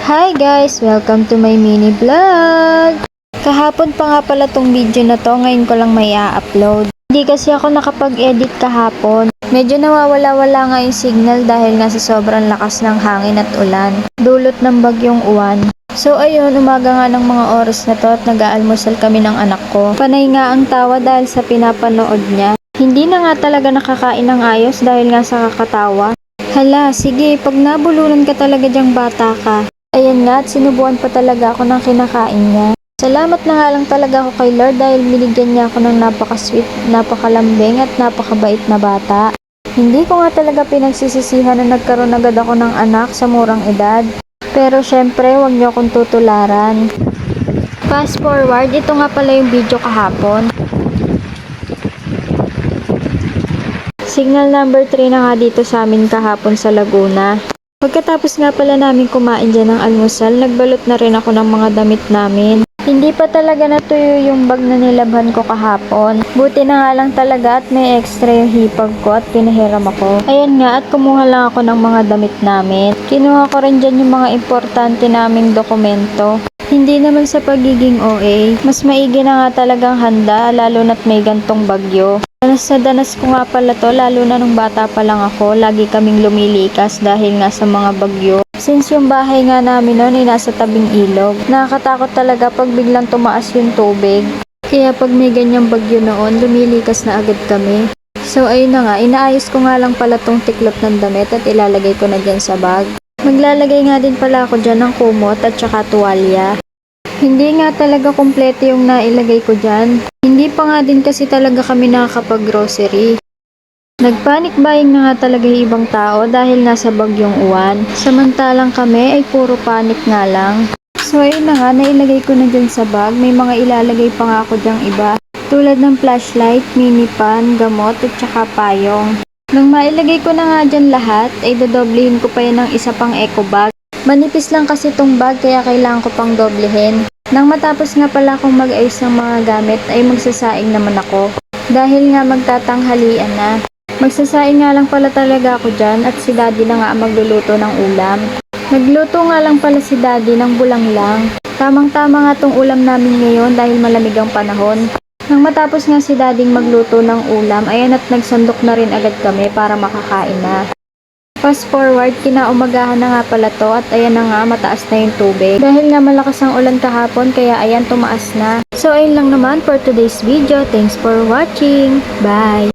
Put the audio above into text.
Hi guys! Welcome to my mini vlog! Kahapon pa nga pala tong video na to, ngayon ko lang may upload. Hindi kasi ako nakapag-edit kahapon. Medyo nawawala-wala nga yung signal dahil nga sa sobrang lakas ng hangin at ulan. Dulot ng bagyong uwan. So ayun, umaga nga ng mga oras na to at nag-aalmusal kami ng anak ko. Panay nga ang tawa dahil sa pinapanood niya. Hindi na nga talaga nakakain ng ayos dahil nga sa kakatawa. Hala, sige, pag nabulunan ka talaga dyang bata ka. Ayan nga at sinubuan pa talaga ako ng kinakain niya. Salamat na nga lang talaga ako kay Lord dahil binigyan niya ako ng napaka-sweet, napakalambing at napakabait na bata. Hindi ko nga talaga pinagsisisihan na nagkaroon agad ako ng anak sa murang edad. Pero syempre, huwag niyo akong tutularan. Fast forward, ito nga pala yung video kahapon. Signal number 3 na nga dito sa amin kahapon sa Laguna. Pagkatapos nga pala namin kumain dyan ng almusal, nagbalot na rin ako ng mga damit namin. Hindi pa talaga natuyo yung bag na nilabhan ko kahapon. Buti na nga lang talaga at may extra yung hipag ko at pinahiram ako. Ayan nga at kumuha lang ako ng mga damit namin. Kinuha ko rin dyan yung mga importante naming dokumento. Hindi naman sa pagiging OA, mas maigi na nga talagang handa lalo na't may gantong bagyo. Danas na danas ko nga pala to lalo na nung bata pa lang ako, lagi kaming lumilikas dahil nga sa mga bagyo. Since yung bahay nga namin noon ay nasa tabing ilog, nakakatakot talaga pag biglang tumaas yung tubig. Kaya pag may ganyang bagyo noon, lumilikas na agad kami. So ayun na nga, inaayos ko nga lang pala tong tiklop ng damit at ilalagay ko na dyan sa bag. Maglalagay nga din pala ako dyan ng kumot at saka tuwalya. Hindi nga talaga kompleto yung nailagay ko dyan. Hindi pa nga din kasi talaga kami nakakapag-grocery. Nagpanic buying na nga talaga yung ibang tao dahil nasa bagyong uwan. Samantalang kami ay puro panic nga lang. So ayun na nga, nailagay ko na dyan sa bag. May mga ilalagay pa nga ako dyang iba. Tulad ng flashlight, mini pan, gamot at saka payong. Nang mailagay ko na nga dyan lahat, ay dodoblehin ko pa yan ng isa pang eco bag. Manipis lang kasi tong bag kaya kailangan ko pang doblehin. Nang matapos nga pala akong mag-ayos ng mga gamit ay magsasaing naman ako. Dahil nga magtatanghalian na. Magsasaing nga lang pala talaga ako dyan at si daddy na nga magluluto ng ulam. Nagluto nga lang pala si daddy ng bulanglang. Tamang-tama nga tong ulam namin ngayon dahil malamig ang panahon. Nang matapos nga si dadding magluto ng ulam, ayan at nagsandok na rin agad kami para makakain na. Fast forward, kinaumagahan na nga pala to at ayan na nga mataas na yung tubig. Dahil nga malakas ang ulan kahapon kaya ayan tumaas na. So ayun lang naman for today's video. Thanks for watching. Bye!